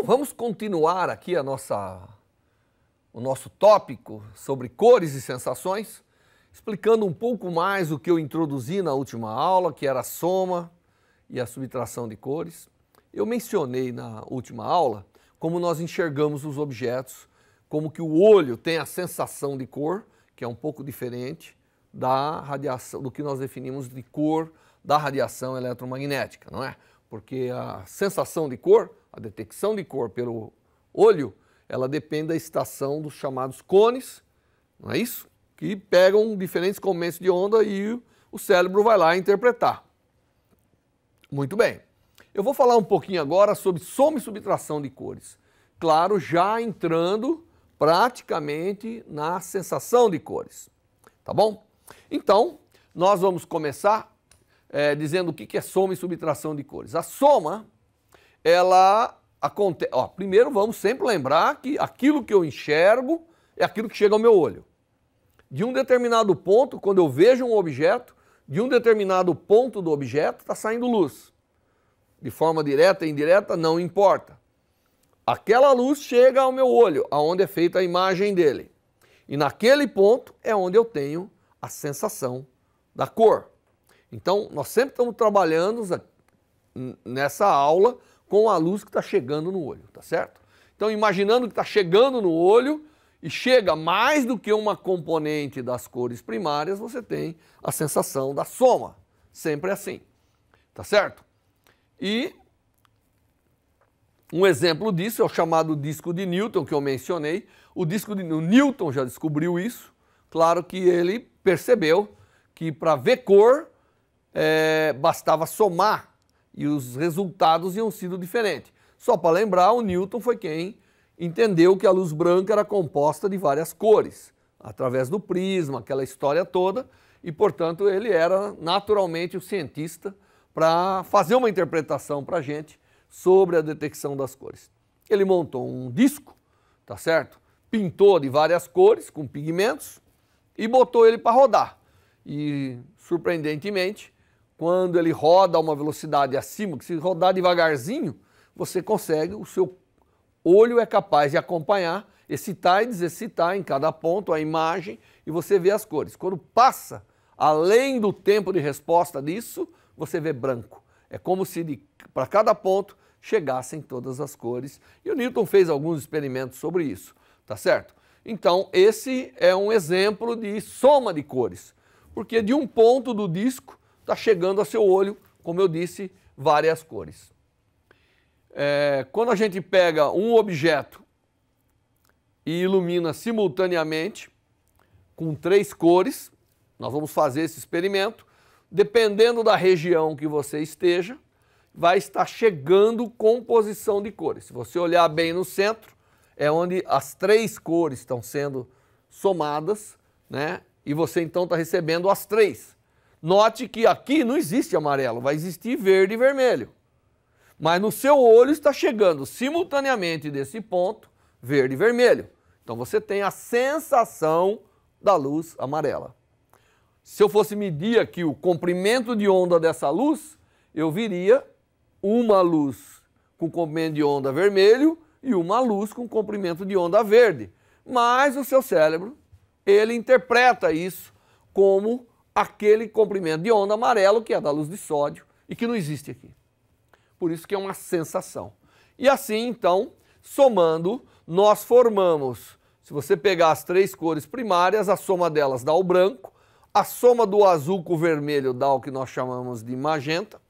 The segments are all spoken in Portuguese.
vamos continuar aqui o nosso tópico sobre cores e sensações, explicando um pouco mais o que eu introduzi na última aula, que era a soma e a subtração de cores. Eu mencionei na última aula como nós enxergamos os objetos, como que o olho tem a sensação de cor, que é um pouco diferente da radiação, do que nós definimos de cor da radiação eletromagnética, não é? Porque a sensação de cor, a detecção de cor pelo olho, ela depende da estação dos chamados cones, não é isso? Que pegam diferentes comprimentos de onda e o cérebro vai lá interpretar. Muito bem. Eu vou falar um pouquinho agora sobre soma e subtração de cores. Claro, já entrando praticamente na sensação de cores. Tá bom? Então, nós vamos começar dizendo o que é soma e subtração de cores. A soma, ela acontece... primeiro vamos sempre lembrar que aquilo que eu enxergo é aquilo que chega ao meu olho. De um determinado ponto, quando eu vejo um objeto, de um determinado ponto do objeto está saindo luz. De forma direta e indireta, não importa. Aquela luz chega ao meu olho, aonde é feita a imagem dele. E naquele ponto é onde eu tenho a sensação da cor. Então, nós sempre estamos trabalhando nessa aula com a luz que está chegando no olho, tá certo? Então, imaginando que está chegando no olho e chega mais do que uma componente das cores primárias, você tem a sensação da soma. Sempre assim, tá certo? E um exemplo disso é o chamado disco de Newton, que eu mencionei. O Newton já descobriu isso. Claro que ele percebeu que para ver cor bastava somar e os resultados iam sido diferentes. Só para lembrar, o Newton foi quem entendeu que a luz branca era composta de várias cores, através do prisma, aquela história toda, e portanto ele era naturalmente o cientista para fazer uma interpretação para a gente sobre a detecção das cores. Ele montou um disco, tá certo? Pintou de várias cores, com pigmentos, e botou ele para rodar. E, surpreendentemente, quando ele roda a uma velocidade acima, que se rodar devagarzinho, você consegue, o seu olho é capaz de acompanhar, excitar e desexcitar em cada ponto a imagem e você vê as cores. Quando passa além do tempo de resposta disso, você vê branco. É como se para cada ponto chegassem todas as cores. E o Newton fez alguns experimentos sobre isso, tá certo? Então, esse é um exemplo de soma de cores, porque de um ponto do disco está chegando a seu olho, como eu disse, várias cores. Quando a gente pega um objeto e ilumina simultaneamente com 3 cores, nós vamos fazer esse experimento, dependendo da região que você esteja, vai estar chegando composição de cores. Se você olhar bem no centro, é onde as 3 cores estão sendo somadas, né? E você então está recebendo as 3. Note que aqui não existe amarelo, vai existir verde e vermelho. Mas no seu olho está chegando simultaneamente desse ponto verde e vermelho. Então você tem a sensação da luz amarela. Se eu fosse medir aqui o comprimento de onda dessa luz, eu viria uma luz com comprimento de onda vermelho e uma luz com comprimento de onda verde. Mas o seu cérebro, ele interpreta isso como aquele comprimento de onda amarelo, que é da luz de sódio e que não existe aqui. Por isso que é uma sensação. E assim, então, somando, nós formamos, se você pegar as 3 cores primárias, a soma delas dá o branco, a soma do azul com o vermelho dá o que nós chamamos de magenta,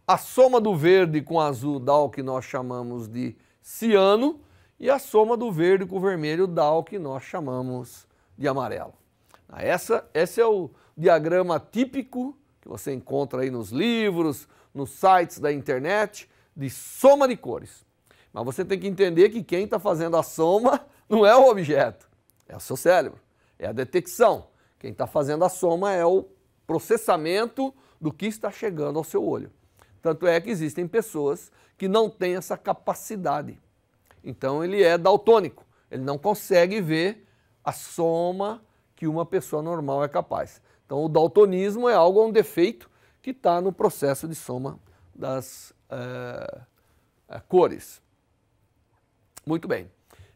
a soma do verde com o azul dá o que nós chamamos de ciano, e a soma do verde com o vermelho dá o que nós chamamos de amarelo. Esse é o diagrama típico que você encontra aí nos livros, nos sites da internet, de soma de cores. Mas você tem que entender que quem está fazendo a soma não é o objeto, é o seu cérebro, é a detecção. Quem está fazendo a soma é o processamento do que está chegando ao seu olho. Tanto é que existem pessoas que não têm essa capacidade. Então ele é daltônico, ele não consegue ver a soma que uma pessoa normal é capaz. Então o daltonismo é algo, um defeito que está no processo de soma das cores. Muito bem.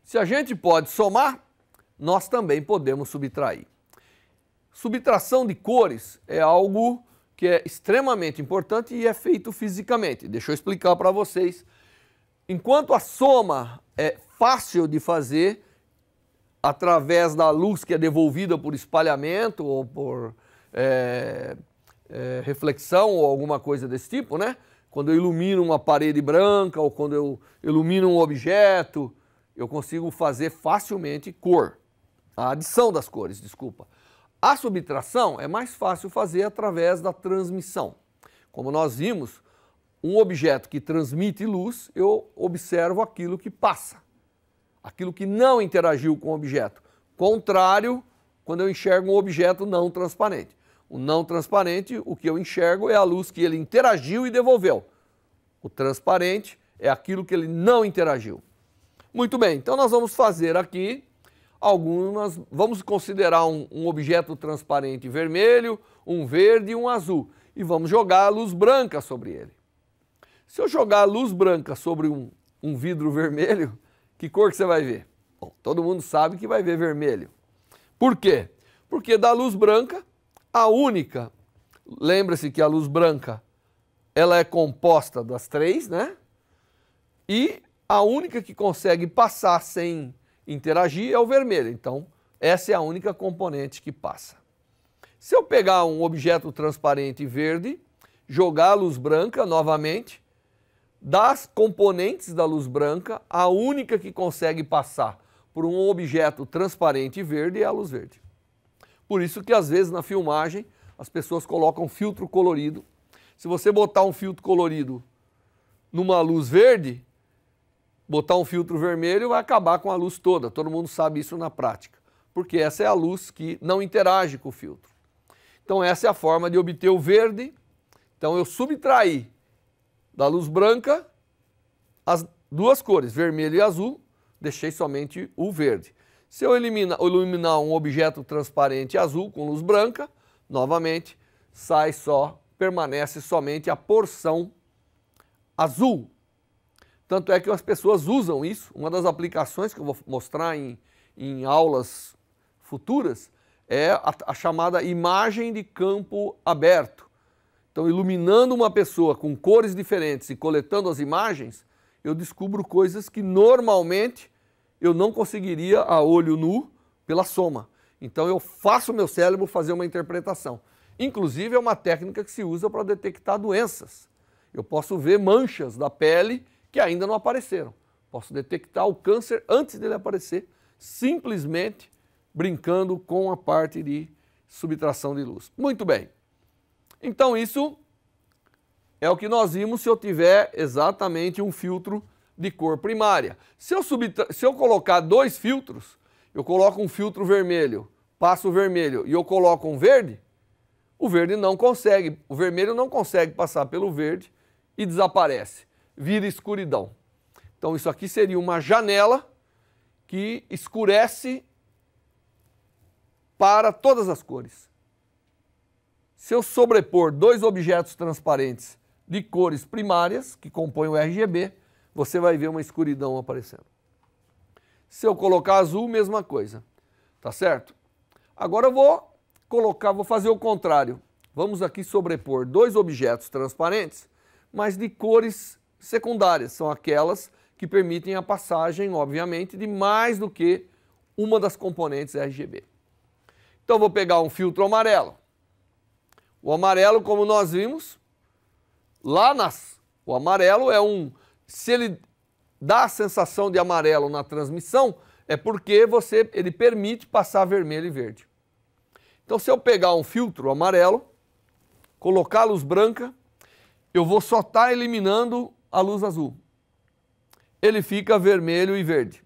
Se a gente pode somar, nós também podemos subtrair. Subtração de cores é algo que é extremamente importante e é feito fisicamente. Deixa eu explicar para vocês. Enquanto a soma é fácil de fazer através da luz que é devolvida por espalhamento ou por reflexão ou alguma coisa desse tipo, né? Quando eu ilumino uma parede branca ou quando eu ilumino um objeto, eu consigo fazer facilmente cor. A adição das cores, desculpa. A subtração é mais fácil fazer através da transmissão. Como nós vimos, um objeto que transmite luz, eu observo aquilo que passa. Aquilo que não interagiu com o objeto. Contrário, quando eu enxergo um objeto não transparente. O não transparente, o que eu enxergo é a luz que ele interagiu e devolveu. O transparente é aquilo que ele não interagiu. Muito bem, então nós vamos fazer aqui vamos considerar um objeto transparente vermelho, um verde e um azul. E vamos jogar a luz branca sobre ele. Se eu jogar a luz branca sobre um vidro vermelho, que cor que você vai ver? Bom, todo mundo sabe que vai ver vermelho. Por quê? Porque da luz branca, a única, lembra-se que a luz branca, ela é composta das três, né? E a única que consegue passar sem interagir é o vermelho. Então, essa é a única componente que passa. Se eu pegar um objeto transparente verde, jogar a luz branca novamente, das componentes da luz branca, a única que consegue passar por um objeto transparente verde é a luz verde. Por isso que às vezes na filmagem as pessoas colocam filtro colorido. Se você botar um filtro colorido numa luz verde, botar um filtro vermelho vai acabar com a luz toda. Todo mundo sabe isso na prática, porque essa é a luz que não interage com o filtro. Então essa é a forma de obter o verde. Então eu subtraí da luz branca as duas cores, vermelho e azul, deixei somente o verde. Se eu iluminar um objeto transparente azul com luz branca, novamente permanece somente a porção azul. Tanto é que as pessoas usam isso. Uma das aplicações que eu vou mostrar em aulas futuras é a chamada imagem de campo aberto. Então, iluminando uma pessoa com cores diferentes e coletando as imagens, eu descubro coisas que normalmente eu não conseguiria a olho nu pela soma. Então, eu faço o meu cérebro fazer uma interpretação. Inclusive, é uma técnica que se usa para detectar doenças. Eu posso ver manchas da pele que ainda não apareceram. Posso detectar o câncer antes dele aparecer, simplesmente brincando com a parte de subtração de luz. Muito bem. Então isso é o que nós vimos se eu tiver exatamente um filtro de cor primária. Se eu colocar dois filtros, eu coloco um filtro vermelho, passo o vermelho e eu coloco um verde, o vermelho não consegue passar pelo verde e desaparece, vira escuridão. Então isso aqui seria uma janela que escurece para todas as cores. Se eu sobrepor dois objetos transparentes de cores primárias, que compõem o RGB, você vai ver uma escuridão aparecendo. Se eu colocar azul, mesma coisa. Tá certo? Agora eu vou fazer o contrário. Vamos aqui sobrepor dois objetos transparentes, mas de cores secundárias. São aquelas que permitem a passagem, obviamente, de mais do que uma das componentes RGB. Então eu vou pegar um filtro amarelo. O amarelo, como nós vimos, o amarelo se ele dá a sensação de amarelo na transmissão, é porque ele permite passar vermelho e verde. Então se eu pegar um filtro amarelo, colocar a luz branca, eu vou só estar eliminando a luz azul. Ele fica vermelho e verde.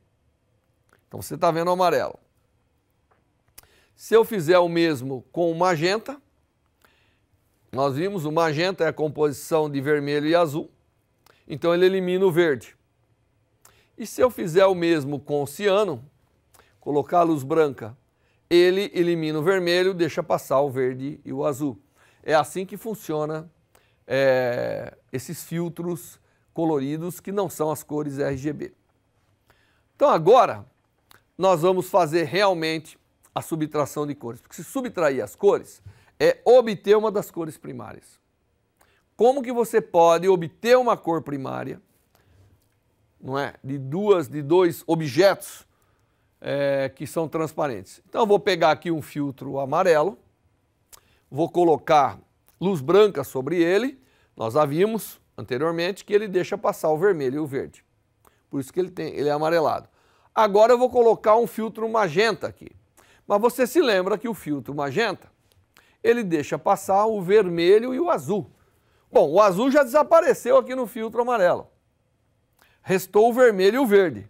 Então você está vendo o amarelo. Se eu fizer o mesmo com o magenta, nós vimos o magenta é a composição de vermelho e azul, então ele elimina o verde. E se eu fizer o mesmo com o ciano, colocar a luz branca, ele elimina o vermelho, deixa passar o verde e o azul. É assim que funciona esses filtros coloridos que não são as cores RGB. Então agora nós vamos fazer realmente a subtração de cores. Porque se subtrair as cores é obter uma das cores primárias. Como que você pode obter uma cor primária, não é? De dois objetos que são transparentes. Então eu vou pegar aqui um filtro amarelo, vou colocar luz branca sobre ele. Nós já vimos anteriormente que ele deixa passar o vermelho e o verde. Por isso que ele é amarelado. Agora eu vou colocar um filtro magenta aqui. Mas você se lembra que o filtro magenta, ele deixa passar o vermelho e o azul. Bom, o azul já desapareceu aqui no filtro amarelo. Restou o vermelho e o verde.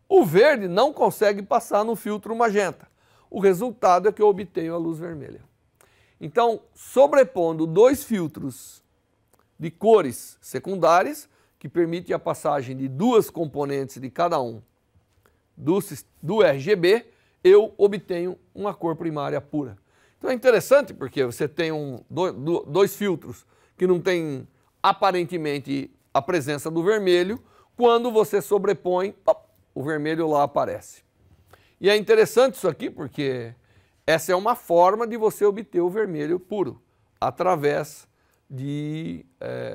O verde não consegue passar no filtro magenta. O resultado é que eu obtenho a luz vermelha. Então, sobrepondo dois filtros de cores secundárias, que permitem a passagem de duas componentes de cada um do RGB, eu obtenho uma cor primária pura. Então é interessante porque você tem dois filtros que não tem aparentemente a presença do vermelho, quando você sobrepõe, o vermelho lá aparece. E é interessante isso aqui porque essa é uma forma de você obter o vermelho puro, através de,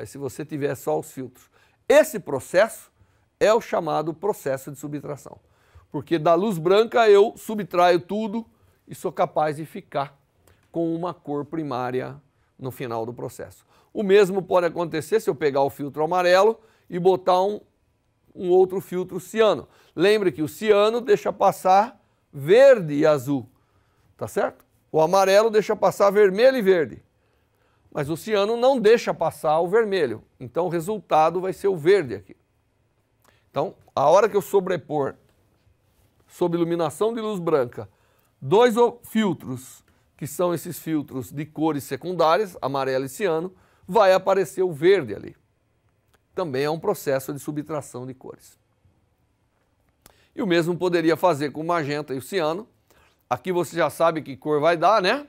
se você tiver só os filtros. Esse processo é o chamado processo de subtração, porque da luz branca eu subtraio tudo e sou capaz de ficar com uma cor primária no final do processo. O mesmo pode acontecer se eu pegar o filtro amarelo e botar um outro filtro ciano. Lembre que o ciano deixa passar verde e azul, tá certo? O amarelo deixa passar vermelho e verde. Mas o ciano não deixa passar o vermelho. Então o resultado vai ser o verde aqui. Então, a hora que eu sobrepor, sob iluminação de luz branca, dois filtros, que são esses filtros de cores secundárias, amarelo e ciano, vai aparecer o verde ali. Também é um processo de subtração de cores. E o mesmo poderia fazer com o magenta e o ciano. Aqui você já sabe que cor vai dar, né?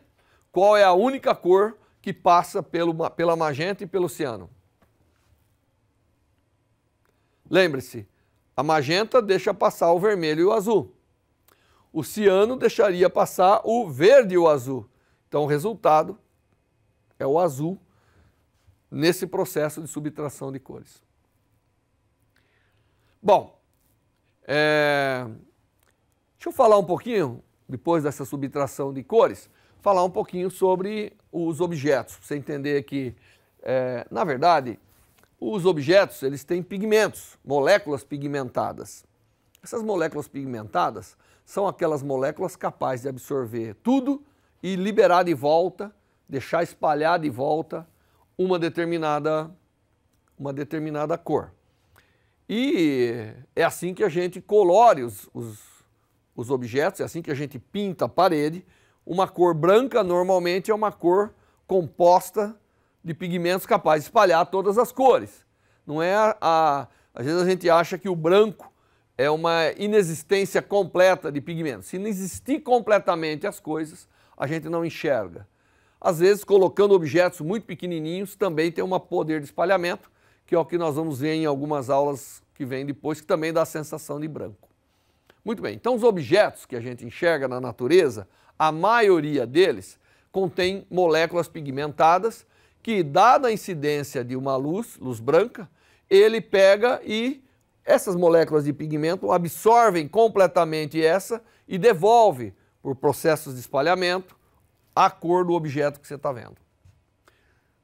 Qual é a única cor que passa pela magenta e pelo ciano? Lembre-se, a magenta deixa passar o vermelho e o azul. O ciano deixaria passar o verde e o azul. Então o resultado é o azul nesse processo de subtração de cores. Bom, deixa eu falar um pouquinho, depois dessa subtração de cores, falar um pouquinho sobre os objetos, para você entender que, na verdade, os objetos eles têm pigmentos, moléculas pigmentadas. Essas moléculas pigmentadas são aquelas moléculas capazes de absorver tudo e liberar de volta, deixar espalhar de volta uma determinada cor. E é assim que a gente colore os objetos, é assim que a gente pinta a parede. Uma cor branca normalmente é uma cor composta de pigmentos capazes de espalhar todas as cores. Não é às vezes a gente acha que o branco é uma inexistência completa de pigmentos. Se não existir completamente as coisas, a gente não enxerga. Às vezes, colocando objetos muito pequenininhos, também tem um poder de espalhamento, que é o que nós vamos ver em algumas aulas que vêm depois, que também dá a sensação de branco. Muito bem, então os objetos que a gente enxerga na natureza, a maioria deles contém moléculas pigmentadas que, dada a incidência de uma luz branca, ele pega e essas moléculas de pigmento absorvem completamente essa e devolve, por processos de espalhamento, a cor do objeto que você está vendo.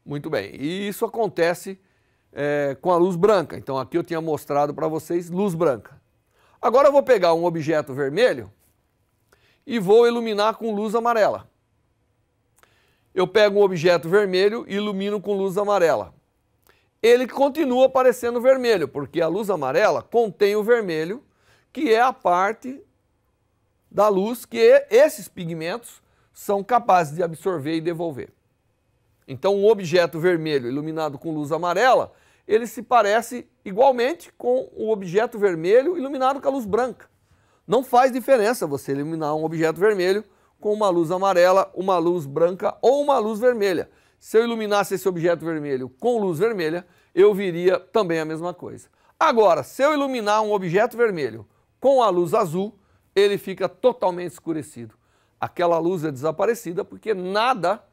Muito bem, e isso acontece com a luz branca. Então aqui eu tinha mostrado para vocês luz branca. Agora eu vou pegar um objeto vermelho e vou iluminar com luz amarela. Eu pego um objeto vermelho e ilumino com luz amarela. Ele continua parecendo vermelho, porque a luz amarela contém o vermelho, que é a parte da luz que esses pigmentos são capazes de absorver e devolver. Então um objeto vermelho iluminado com luz amarela, ele se parece igualmente com o objeto vermelho iluminado com a luz branca. Não faz diferença você iluminar um objeto vermelho com uma luz amarela, uma luz branca ou uma luz vermelha. Se eu iluminasse esse objeto vermelho com luz vermelha, eu viria também a mesma coisa. Agora, se eu iluminar um objeto vermelho Com a luz azul, ele fica totalmente escurecido. Aquela luz é desaparecida porque nada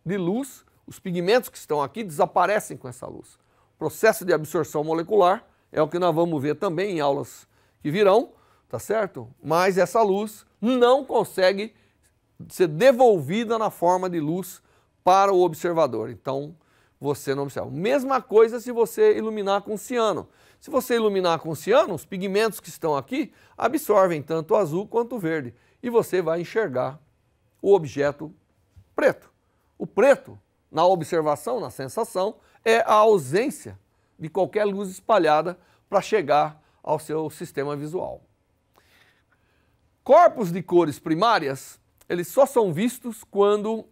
de luz, os pigmentos que estão aqui desaparecem com essa luz. O processo de absorção molecular é o que nós vamos ver também em aulas que virão, tá certo? Mas essa luz não consegue ser devolvida na forma de luz para o observador. Então, você não observa. Mesma coisa se você iluminar com ciano. Se você iluminar com ciano, os pigmentos que estão aqui absorvem tanto o azul quanto o verde. E você vai enxergar o objeto preto. O preto, na observação, na sensação, é a ausência de qualquer luz espalhada para chegar ao seu sistema visual. Corpos de cores primárias, eles só são vistos quando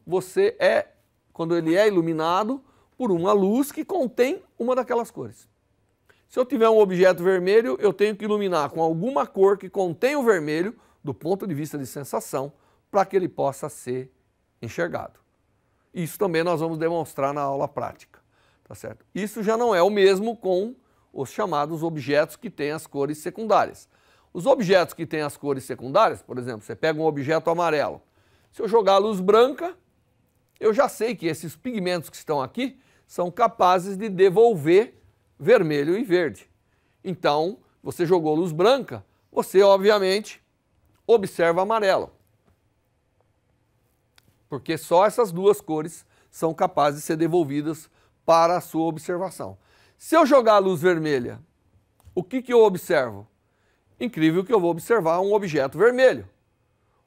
ele é iluminado por uma luz que contém uma daquelas cores. Se eu tiver um objeto vermelho, eu tenho que iluminar com alguma cor que contém o vermelho, do ponto de vista de sensação, para que ele possa ser enxergado. Isso também nós vamos demonstrar na aula prática, tá certo? Isso já não é o mesmo com os chamados objetos que têm as cores secundárias. Os objetos que têm as cores secundárias, por exemplo, você pega um objeto amarelo. Se eu jogar a luz branca, eu já sei que esses pigmentos que estão aqui são capazes de devolver vermelho e verde. Então, você jogou luz branca, você obviamente observa amarelo. Porque só essas duas cores são capazes de ser devolvidas para a sua observação. Se eu jogar a luz vermelha, o que eu observo? Incrível que eu vou observar um objeto vermelho.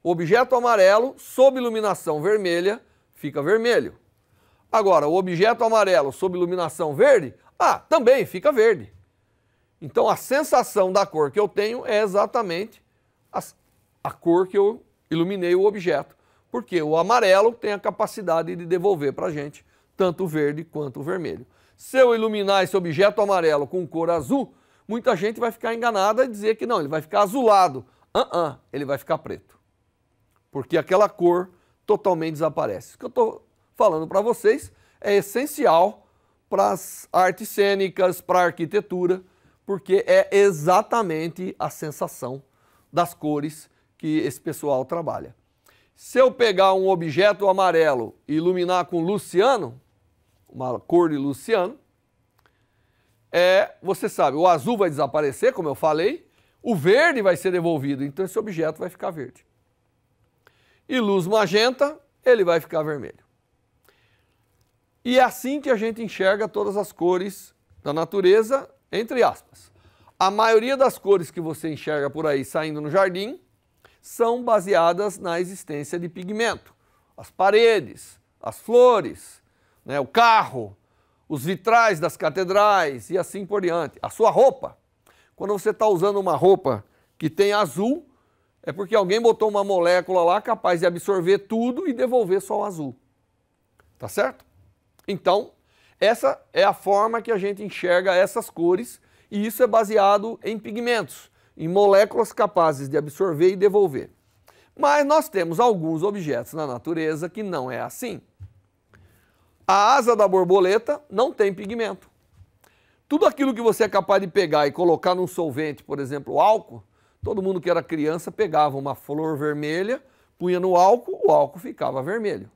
O objeto amarelo, sob iluminação vermelha, fica vermelho. Agora, o objeto amarelo sob iluminação verde, também fica verde. Então, a sensação da cor que eu tenho é exatamente a cor que eu iluminei o objeto. Porque o amarelo tem a capacidade de devolver para a gente tanto o verde quanto o vermelho. Se eu iluminar esse objeto amarelo com cor azul, muita gente vai ficar enganada e dizer que não, ele vai ficar azulado. Ele vai ficar preto. Porque aquela cor totalmente desaparece. O que eu estou falando para vocês é essencial para as artes cênicas, para a arquitetura, porque é exatamente a sensação das cores que esse pessoal trabalha. Se eu pegar um objeto amarelo e iluminar com luz ciano, uma cor de luz ciano, você sabe, o azul vai desaparecer, como eu falei, o verde vai ser devolvido, então esse objeto vai ficar verde. E luz magenta, ele vai ficar vermelho. E é assim que a gente enxerga todas as cores da natureza, entre aspas. A maioria das cores que você enxerga por aí saindo no jardim são baseadas na existência de pigmento. As paredes, as flores, né, o carro, os vitrais das catedrais e assim por diante. A sua roupa. Quando você está usando uma roupa que tem azul, é porque alguém botou uma molécula lá capaz de absorver tudo e devolver só o azul. Tá certo? Então, essa é a forma que a gente enxerga essas cores e isso é baseado em pigmentos, em moléculas capazes de absorver e devolver. Mas nós temos alguns objetos na natureza que não é assim. A asa da borboleta não tem pigmento. Tudo aquilo que você é capaz de pegar e colocar num solvente, por exemplo, álcool, todo mundo que era criança pegava uma flor vermelha, punha no álcool, o álcool ficava vermelho.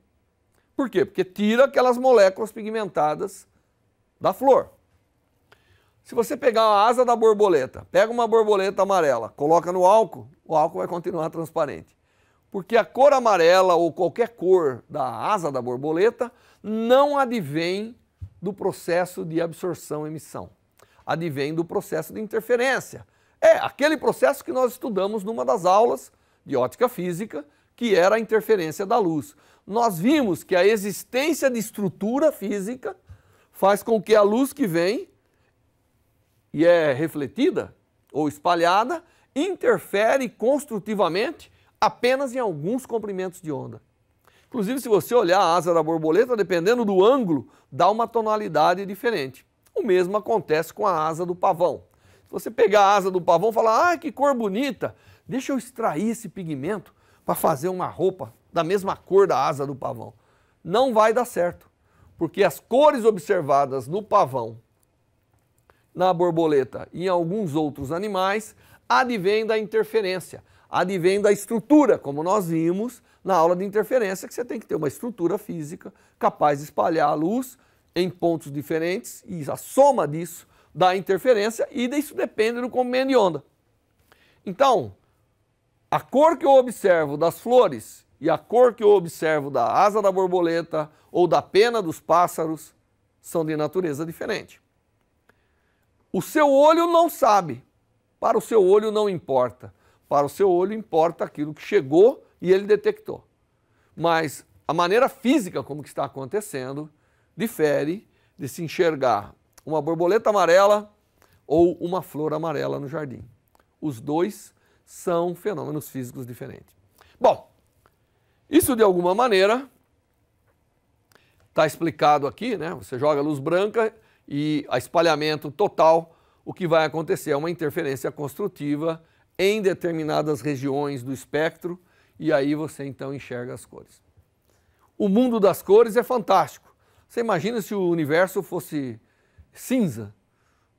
Por quê? Porque tira aquelas moléculas pigmentadas da flor. Se você pegar a asa da borboleta, pega uma borboleta amarela, coloca no álcool, o álcool vai continuar transparente. Porque a cor amarela ou qualquer cor da asa da borboleta não advém do processo de absorção-emissão. Advém do processo de interferência. É aquele processo que nós estudamos numa das aulas de ótica física, que era a interferência da luz. Nós vimos que a existência de estrutura física faz com que a luz que vem e é refletida ou espalhada interfere construtivamente apenas em alguns comprimentos de onda. Inclusive, se você olhar a asa da borboleta, dependendo do ângulo, dá uma tonalidade diferente. O mesmo acontece com a asa do pavão. Se você pegar a asa do pavão e falar, que cor bonita, deixa eu extrair esse pigmento para fazer uma roupa da mesma cor da asa do pavão. Não vai dar certo, porque as cores observadas no pavão, na borboleta e em alguns outros animais advém da interferência, advém da estrutura, como nós vimos na aula de interferência, que você tem que ter uma estrutura física capaz de espalhar a luz em pontos diferentes, e a soma disso dá interferência, e isso depende do comprimento de onda. Então, a cor que eu observo das flores e a cor que eu observo da asa da borboleta ou da pena dos pássaros são de natureza diferente. O seu olho não sabe, para o seu olho não importa. Para o seu olho importa aquilo que chegou e ele detectou. Mas a maneira física como que está acontecendo difere de se enxergar uma borboleta amarela ou uma flor amarela no jardim. Os dois são fenômenos físicos diferentes. Bom, isso de alguma maneira está explicado aqui, né? Você joga luz branca e a espalhamento total, o que vai acontecer é uma interferência construtiva em determinadas regiões do espectro, e aí você então enxerga as cores. O mundo das cores é fantástico. Você imagina se o universo fosse cinza,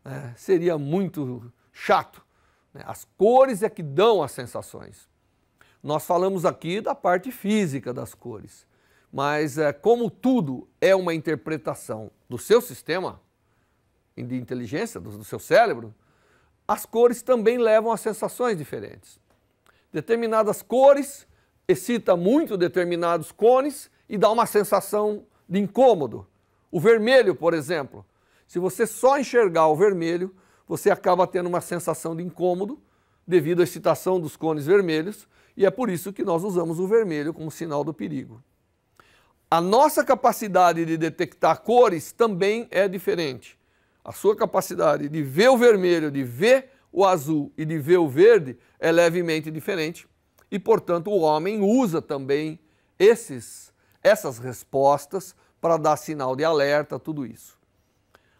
né? Seria muito chato. As cores é que dão as sensações. Nós falamos aqui da parte física das cores, mas como tudo é uma interpretação do seu sistema de inteligência, do seu cérebro, as cores também levam a sensações diferentes. Determinadas cores excitam muito determinados cones e dá uma sensação de incômodo. O vermelho, por exemplo, se você só enxergar o vermelho, você acaba tendo uma sensação de incômodo devido à excitação dos cones vermelhos, e é por isso que nós usamos o vermelho como sinal do perigo. A nossa capacidade de detectar cores também é diferente. A sua capacidade de ver o vermelho, de ver o azul e de ver o verde é levemente diferente, e portanto o homem usa também essas respostas para dar sinal de alerta, tudo isso.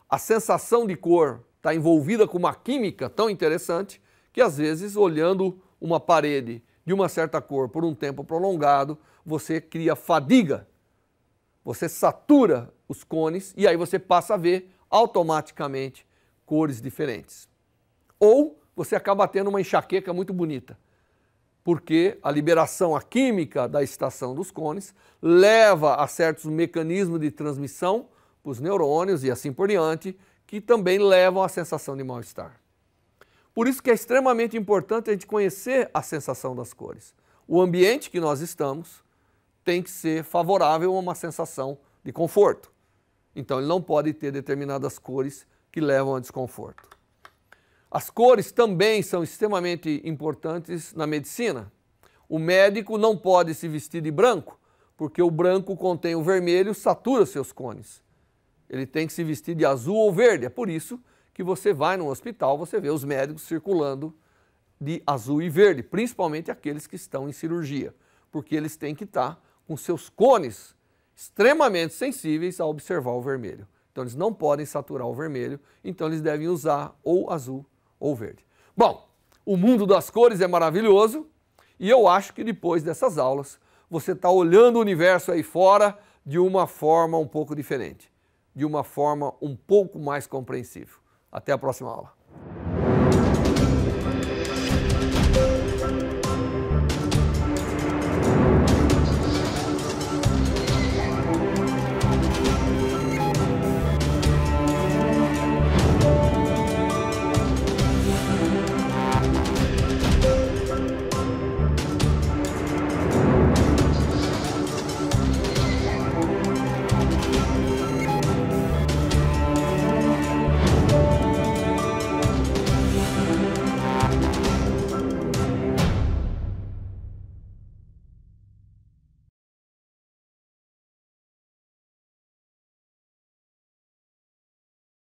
A sensação de cor está envolvida com uma química tão interessante que às vezes, olhando uma parede de uma certa cor por um tempo prolongado, você cria fadiga, você satura os cones e aí você passa a ver automaticamente cores diferentes. Ou você acaba tendo uma enxaqueca muito bonita, porque a liberação, a química da excitação dos cones leva a certos mecanismos de transmissão para os neurônios e assim por diante, que também levam à sensação de mal-estar. Por isso que é extremamente importante a gente conhecer a sensação das cores. O ambiente que nós estamos tem que ser favorável a uma sensação de conforto. Então ele não pode ter determinadas cores que levam a desconforto. As cores também são extremamente importantes na medicina. O médico não pode se vestir de branco, porque o branco contém o vermelho, satura seus cones. Ele tem que se vestir de azul ou verde. É por isso que você vai no hospital, você vê os médicos circulando de azul e verde, principalmente aqueles que estão em cirurgia, porque eles têm que estar com seus cones extremamente sensíveis a observar o vermelho. Então eles não podem saturar o vermelho, então eles devem usar ou azul ou verde. Bom, o mundo das cores é maravilhoso e eu acho que depois dessas aulas você está olhando o universo aí fora de uma forma um pouco diferente, de uma forma um pouco mais compreensível. Até a próxima aula.